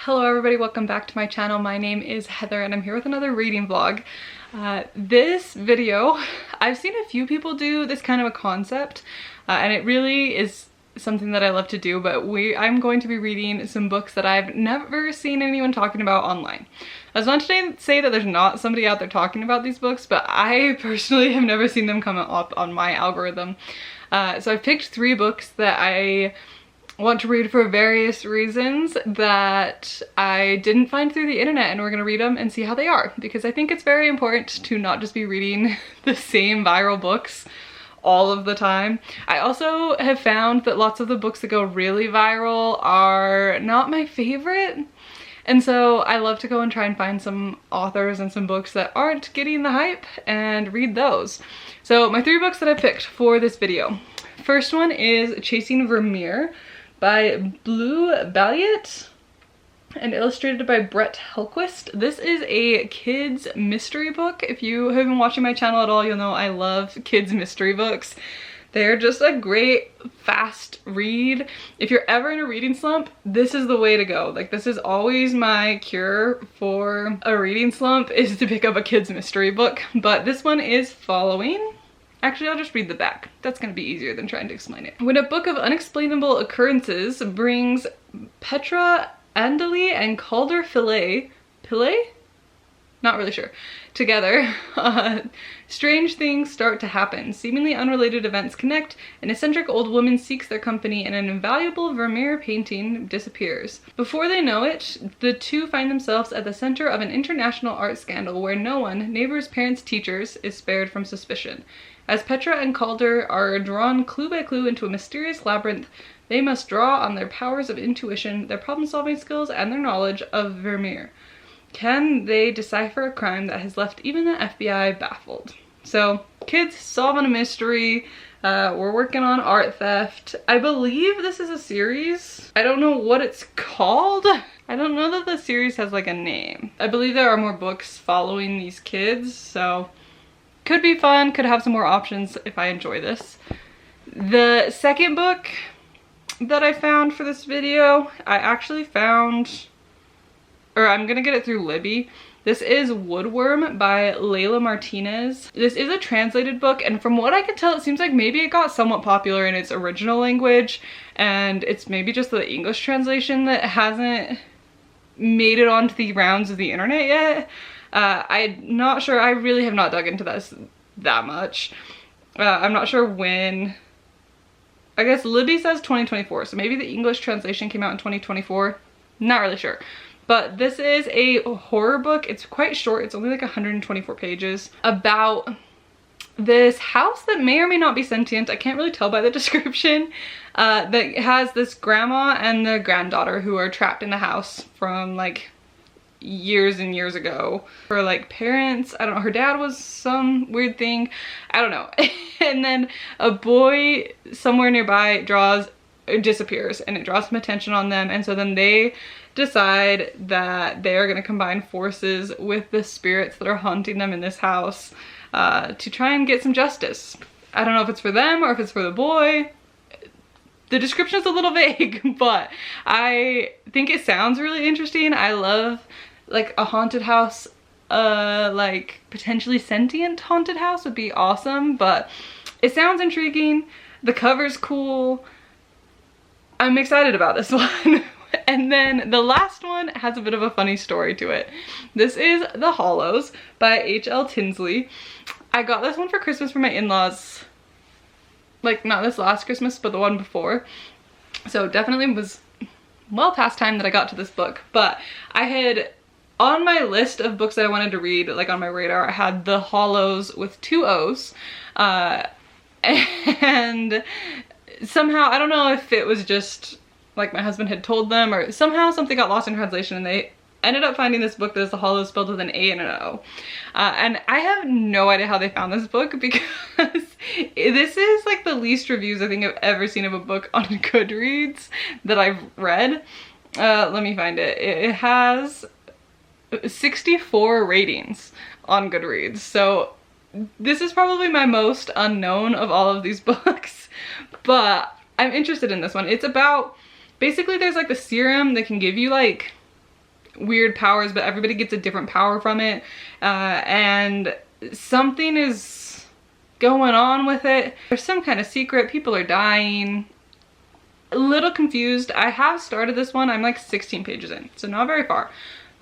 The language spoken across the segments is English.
Hello everybody, welcome back to my channel. My name is Heather and I'm here with another reading vlog. This video, I've seen a few people do this kind of a concept and it really is something that I love to do, but I'm going to be reading some books that I've never seen anyone talking about online. That's not to say that there's not somebody out there talking about these books, but I personally have never seen them come up on my algorithm. So I've picked 3 books that I want to read for various reasons that I didn't find through the internet, and we're gonna read them and see how they are, because I think it's very important to not just be reading the same viral books all of the time. I also have found that lots of the books that go really viral are not my favorite, and so I love to go and try and find some authors and some books that aren't getting the hype and read those. So my 3 books that I picked for this video. First one is Chasing Vermeer by Blue Balliet and illustrated by Brett Helquist. This is a kids mystery book. If you have been watching my channel at all, you'll know I love kids mystery books. They're just a great fast read. If you're ever in a reading slump, this is the way to go. Like, this is always my cure for a reading slump, is to pick up a kids mystery book. But this one is following. Actually, I'll just read the back. That's gonna be easier than trying to explain it. When a book of unexplainable occurrences brings Petra Andely and Calder Pillay, not really sure, together, strange things start to happen. Seemingly unrelated events connect. An eccentric old woman seeks their company and an invaluable Vermeer painting disappears. Before they know it, the two find themselves at the center of an international art scandal where no one, neighbors, parents, teachers, is spared from suspicion. As Petra and Calder are drawn clue by clue into a mysterious labyrinth, they must draw on their powers of intuition, their problem-solving skills, and their knowledge of Vermeer. Can they decipher a crime that has left even the FBI baffled? So, kids solving a mystery. We're working on art theft. I believe this is a series. I don't know what it's called. I don't know that the series has like a name. I believe there are more books following these kids, so could be fun, could have some more options if I enjoy this. The second book that I found for this video, I actually found, or I'm gonna get it through Libby. This is Woodworm by Layla Martinez. This is a translated book, and from what I can tell, it seems like maybe it got somewhat popular in its original language, and it's maybe just the English translation that hasn't made it onto the rounds of the internet yet. I'm not sure. I really have not dug into this that much. I'm not sure when. I guess Libby says 2024, so maybe the English translation came out in 2024. Not really sure. But this is a horror book. It's quite short. It's only like 124 pages about this house that may or may not be sentient. I can't really tell by the description. That has this grandma and the granddaughter who are trapped in the house from like years and years ago. Her like parents, I don't know, her dad was some weird thing, I don't know. And then a boy somewhere nearby disappears, and it draws some attention on them, and so then they decide that they are going to combine forces with the spirits that are haunting them in this house to try and get some justice. I don't know if it's for them or if it's for the boy. The description is a little vague, but I think it sounds really interesting. I love like a haunted house, like potentially sentient haunted house would be awesome, but it sounds intriguing. The cover's cool. I'm excited about this one. And then the last one has a bit of a funny story to it. This is The Hollows by H.L. Tinsley. I got this one for Christmas from my in-laws. Like, not this last Christmas, but the one before. So definitely was well past time that I got to this book. But I had, on my list of books that I wanted to read, like on my radar, I had The Hollows with 2 O's. And somehow, I don't know if it was just like my husband had told them, or somehow something got lost in translation and they ended up finding this book that is The Hollows spelled with an A and an O. And I have no idea how they found this book, because this is like the least reviews I think I've ever seen of a book on Goodreads that I've read. Let me find it. It has 64 ratings on Goodreads. So this is probably my most unknown of all of these books, but I'm interested in this one. It's about, basically there's like the serum that can give you like weird powers, but everybody gets a different power from it. And something is going on with it. There's some kind of secret. People are dying. A little confused. I have started this one. I'm like 16 pages in, so not very far.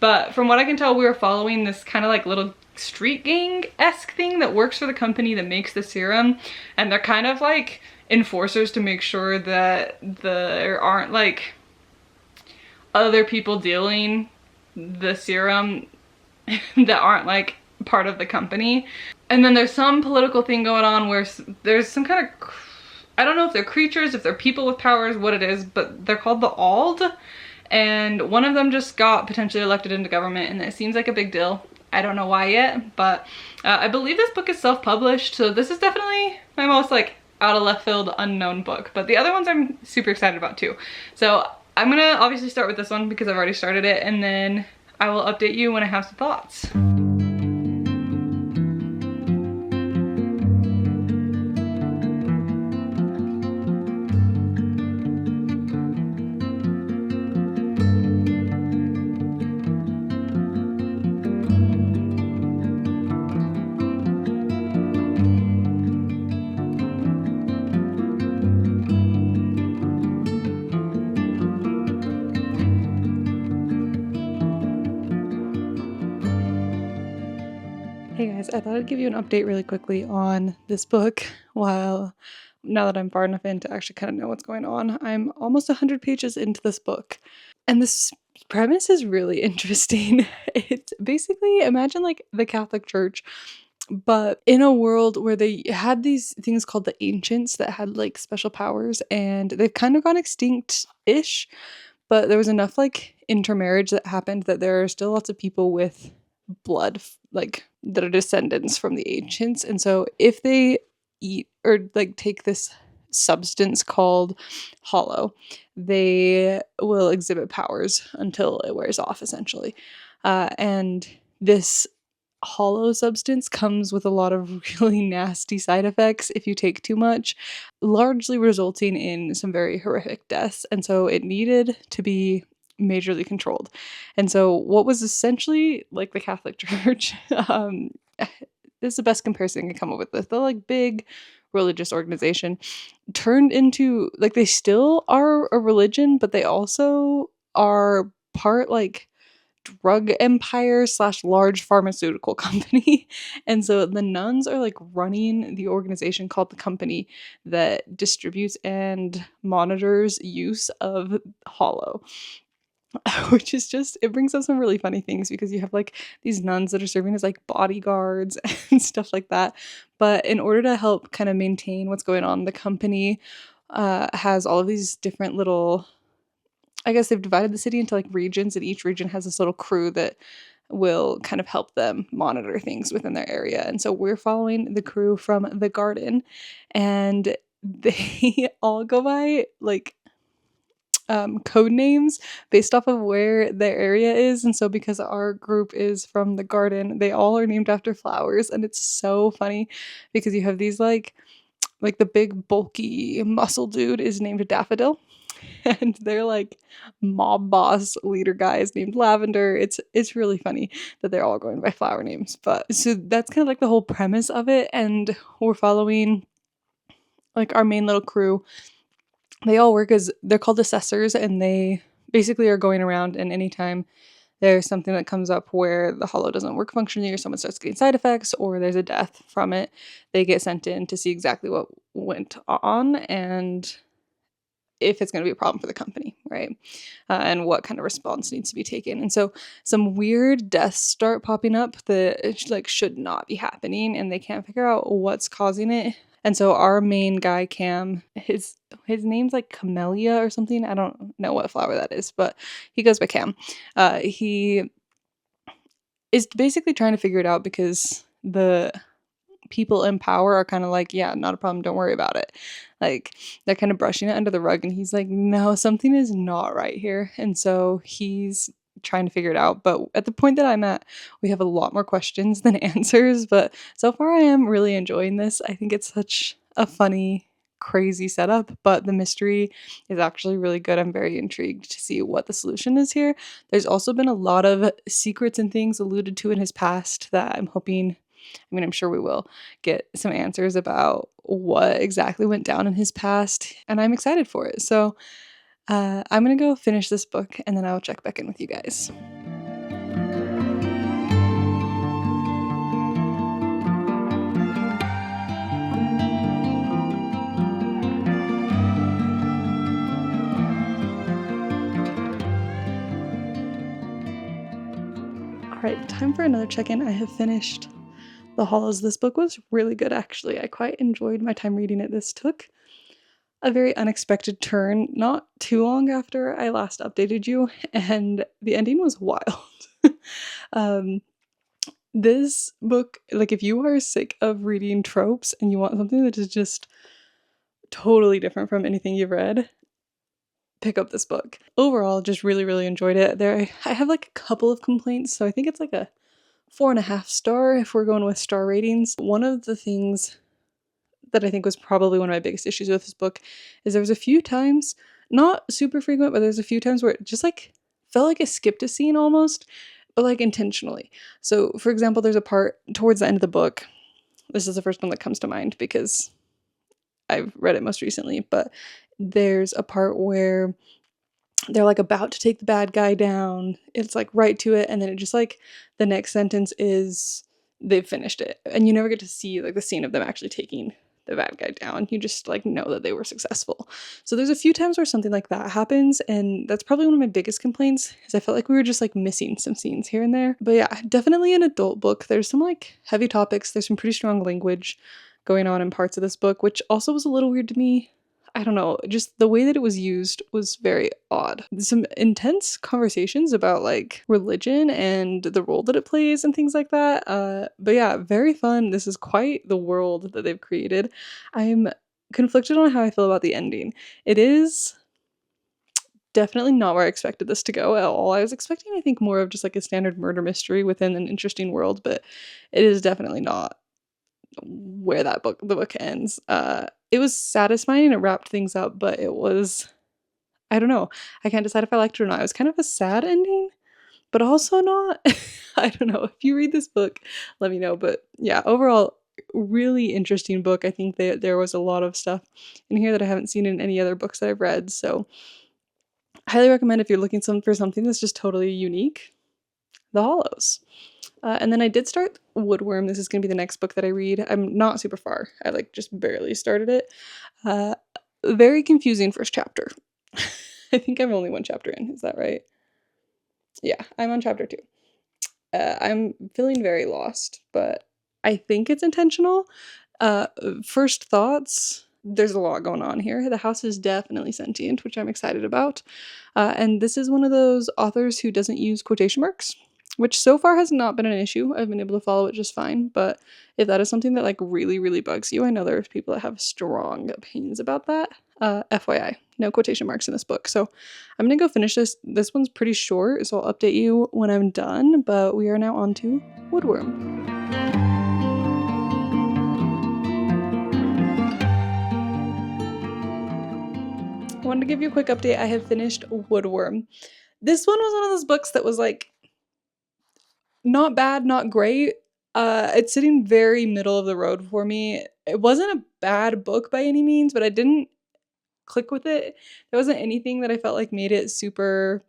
But from what I can tell, we are following this kind of like little street gang-esque thing that works for the company that makes the serum. And they're kind of like enforcers to make sure that there aren't like other people dealing the serum that aren't like part of the company. And then there's some political thing going on where there's some kind of, I don't know if they're creatures, if they're people with powers, what it is, but they're called the Ald. And one of them just got potentially elected into government, and it seems like a big deal. I don't know why yet, but I believe this book is self-published, so this is definitely my most like out of left field unknown book. But the other ones I'm super excited about too. So I'm gonna obviously start with this one because I've already started it, and then I will update you when I have some thoughts. Hey guys, I thought I'd give you an update really quickly on this book now that I'm far enough in to actually kind of know what's going on. I'm almost 100 pages into this book, and this premise is really interesting. It's basically, imagine like the Catholic Church, but in a world where they had these things called the Ancients that had like special powers, and they've kind of gone extinct-ish, but there was enough like intermarriage that happened that there are still lots of people with blood like that are descendants from the ancients. And so if they eat or like take this substance called hollow, they will exhibit powers until it wears off, essentially. And this hollow substance comes with a lot of really nasty side effects if you take too much, largely resulting in some very horrific deaths. And so it needed to be majorly controlled. And so what was essentially like the Catholic Church, this is the best comparison I can come up with, the like big religious organization turned into like, they still are a religion, but they also are part like drug empire / large pharmaceutical company. And so the nuns are like running the organization called the company that distributes and monitors use of hollow. Which is just, it brings up some really funny things because you have like these nuns that are serving as like bodyguards and stuff like that. But in order to help kind of maintain what's going on, the company has all of these different little, I guess they've divided the city into like regions, and each region has this little crew that will kind of help them monitor things within their area. And so we're following the crew from the garden, and they all go by like code names based off of where their area is. And so because our group is from the garden, they all are named after flowers, and it's so funny because you have these like the big bulky muscle dude is named Daffodil, and they're like mob boss leader guys named Lavender. It's really funny that they're all going by flower names. But so that's kind of like the whole premise of it, and we're following like our main little crew. They all work as, they're called assessors, and they basically are going around, and anytime there's something that comes up where the hollow doesn't work functionally, or someone starts getting side effects, or there's a death from it, they get sent in to see exactly what went on and if it's going to be a problem for the company, right? And what kind of response needs to be taken. And so some weird deaths start popping up that like should not be happening, and they can't figure out what's causing it. And so our main guy, Cam, his name's like Camellia or something. I don't know what flower that is, but he goes by Cam. He is basically trying to figure it out because the people in power are kind of like, yeah, not a problem, don't worry about it. Like, they're kind of brushing it under the rug, and he's like, no, something is not right here. And so he's trying to figure it out. But at the point that I'm at, we have a lot more questions than answers. But so far I am really enjoying this. I think it's such a funny crazy setup, but the mystery is actually really good. I'm very intrigued to see what the solution is here. There's also been a lot of secrets and things alluded to in his past that I'm hoping, I mean, I'm sure we will get some answers about what exactly went down in his past, and I'm excited for it. So I'm gonna go finish this book and then I'll check back in with you guys. Alright, time for another check-in. I have finished The Hollows. This book was really good, actually. I quite enjoyed my time reading it. This took a very unexpected turn not too long after I last updated you, and the ending was wild. um, this book, like, if you are sick of reading tropes and you want something that is just totally different from anything you've read, pick up this book. Overall, just really, really enjoyed it. I have like a couple of complaints, so I think it's like a 4.5 star if we're going with star ratings. One of the things that I think was probably one of my biggest issues with this book is there was a few times, not super frequent, but there's a few times where it just like felt like it skipped a scene almost, but like intentionally. So for example, there's a part towards the end of the book. This is the first one that comes to mind because I've read it most recently, but there's a part where they're like about to take the bad guy down. It's like right to it, and then it just like the next sentence is they've finished it. And you never get to see like the scene of them actually taking the bad guy down. You just like know that they were successful. So there's a few times where something like that happens, and that's probably one of my biggest complaints is I felt like we were just like missing some scenes here and there. But yeah, definitely an adult book. There's some like heavy topics, there's some pretty strong language going on in parts of this book, which also was a little weird to me. I don't know, just the way that it was used was very odd. Some intense conversations about like religion and the role that it plays and things like that. But yeah, very fun. This is quite the world that they've created. I'm conflicted on how I feel about the ending. It is definitely not where I expected this to go at all. I was expecting, I think, more of just like a standard murder mystery within an interesting world, but it is definitely not where the book ends. It was satisfying and it wrapped things up, but it was, I don't know. I can't decide if I liked it or not. It was kind of a sad ending, but also not. I don't know. If you read this book, let me know. But yeah, overall, really interesting book. I think that there was a lot of stuff in here that I haven't seen in any other books that I've read. So highly recommend if you're looking for something that's just totally unique, The Hollows. And then I did start Woodworm. This is going to be the next book that I read. I'm not super far. I like just barely started it. Very confusing first chapter. I think I'm only one chapter in. Is that right? Yeah, I'm on chapter 2. I'm feeling very lost, but I think it's intentional. First thoughts, there's a lot going on here. The house is definitely sentient, which I'm excited about. And this is one of those authors who doesn't use quotation marks, which so far has not been an issue. I've been able to follow it just fine, but if that is something that like really, really bugs you, I know there's people that have strong opinions about that. FYI, no quotation marks in this book. So I'm gonna go finish this. This one's pretty short, so I'll update you when I'm done, but we are now on to Woodworm. I wanted to give you a quick update. I have finished Woodworm. This one was one of those books that was like not bad, not great. It's sitting very middle of the road for me. It wasn't a bad book by any means, but I didn't click with it. There wasn't anything that I felt like made it super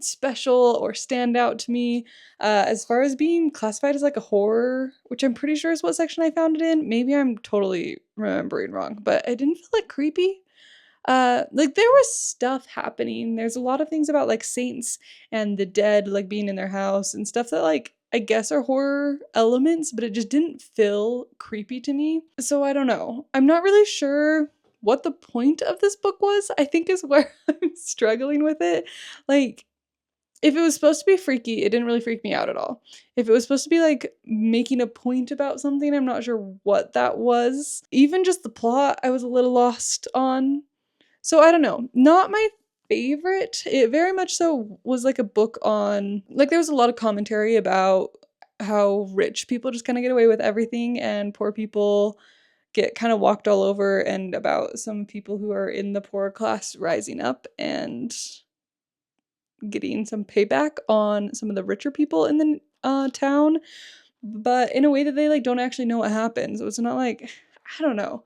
special or stand out to me. As far as being classified as like a horror, which I'm pretty sure is what section I found it in. Maybe I'm totally remembering wrong, but I didn't feel like creepy. Like there was stuff happening. There's a lot of things about like saints and the dead like being in their house and stuff that like I guess are horror elements, but it just didn't feel creepy to me. So I don't know. I'm not really sure what the point of this book was, I think is where I'm struggling with it. Like if it was supposed to be freaky, it didn't really freak me out at all. If it was supposed to be like making a point about something, I'm not sure what that was. Even just the plot, I was a little lost on. So I don't know, not my favorite. It very much so was like a book on, like there was a lot of commentary about how rich people just kind of get away with everything and poor people get kind of walked all over, and about some people who are in the poorer class rising up and getting some payback on some of the richer people in the town, but in a way that they like don't actually know what happened. So it's not like, I don't know,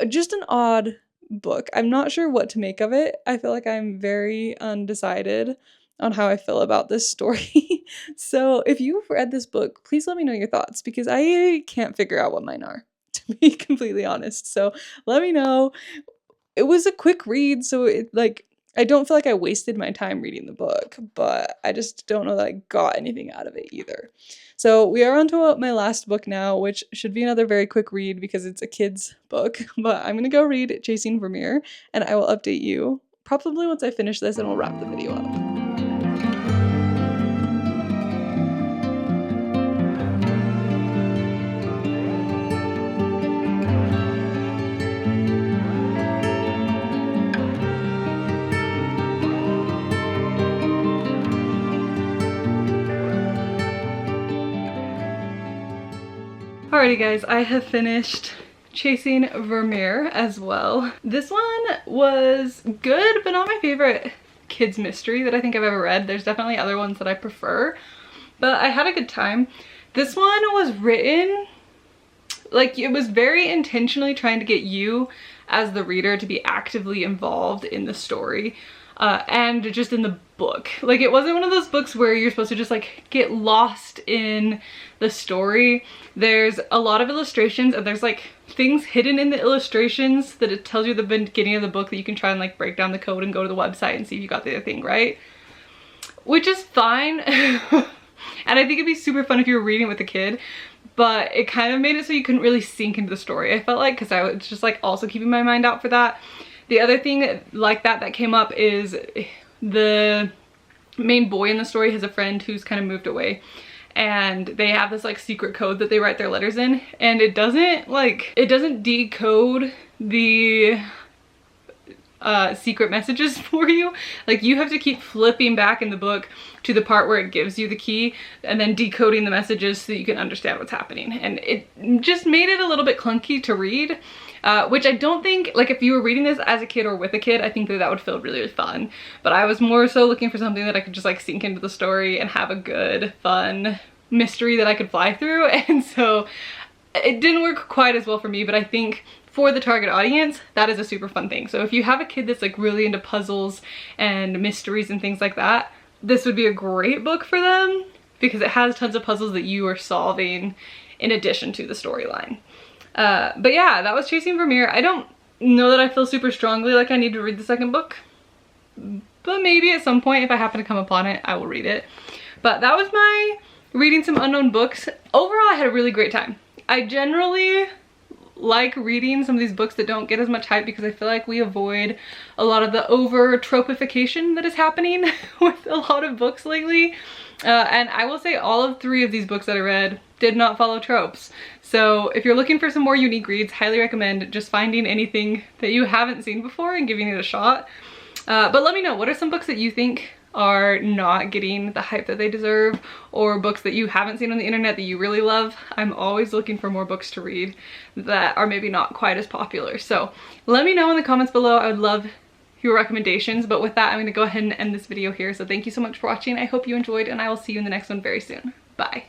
just an odd book. I'm not sure what to make of it. I feel like I'm very undecided on how I feel about this story. So if you've read this book, please let me know your thoughts, because I can't figure out what mine are, to be completely honest. So let me know. It was a quick read, so it like I don't feel like I wasted my time reading the book, but I just don't know that I got anything out of it either. So we are on to my last book now, which should be another very quick read because it's a kid's book, but I'm gonna go read Chasing Vermeer, and I will update you probably once I finish this, and we'll wrap the video up. Alrighty guys, I have finished Chasing Vermeer as well. This one was good, but not my favorite kids mystery that I think I've ever read. There's definitely other ones that I prefer, but I had a good time. This one was written, like, it was very intentionally trying to get you as the reader to be actively involved in the story. And just in the book. Like, it wasn't one of those books where you're supposed to just like get lost in the story. There's a lot of illustrations, and there's like things hidden in the illustrations that it tells you at the beginning of the book that you can try and like break down the code and go to the website and see if you got the other thing right. Which is fine. And I think it'd be super fun if you were reading with a kid, but it kind of made it so you couldn't really sink into the story, I felt like, because I was just like also keeping my mind out for that. The other thing like that came up is the main boy in the story has a friend who's kind of moved away, and they have this like secret code that they write their letters in, and it doesn't decode the secret messages for you. Like, you have to keep flipping back in the book to the part where it gives you the key and then decoding the messages so that you can understand what's happening, and it just made it a little bit clunky to read. Which I don't think, like, if you were reading this as a kid or with a kid, I think that would feel really, really fun. But I was more so looking for something that I could just like sink into the story and have a good, fun mystery that I could fly through. And so it didn't work quite as well for me, but I think for the target audience, that is a super fun thing. So if you have a kid that's like really into puzzles and mysteries and things like that, this would be a great book for them, because it has tons of puzzles that you are solving in addition to the storyline. But yeah, that was Chasing Vermeer. I don't know that I feel super strongly like I need to read the second book, but maybe at some point if I happen to come upon it, I will read it. But that was my reading some unknown books. Overall, I had a really great time. I generally like reading some of these books that don't get as much hype, because I feel like we avoid a lot of the over tropification that is happening with a lot of books lately. And I will say all of 3 of these books that I read did not follow tropes. So if you're looking for some more unique reads, highly recommend just finding anything that you haven't seen before and giving it a shot. But let me know, what are some books that you think are not getting the hype that they deserve, or books that you haven't seen on the internet that you really love? I'm always looking for more books to read that are maybe not quite as popular. So let me know in the comments below. I would love your recommendations. But with that, I'm going to go ahead and end this video here. So thank you so much for watching. I hope you enjoyed, and I will see you in the next one very soon. Bye.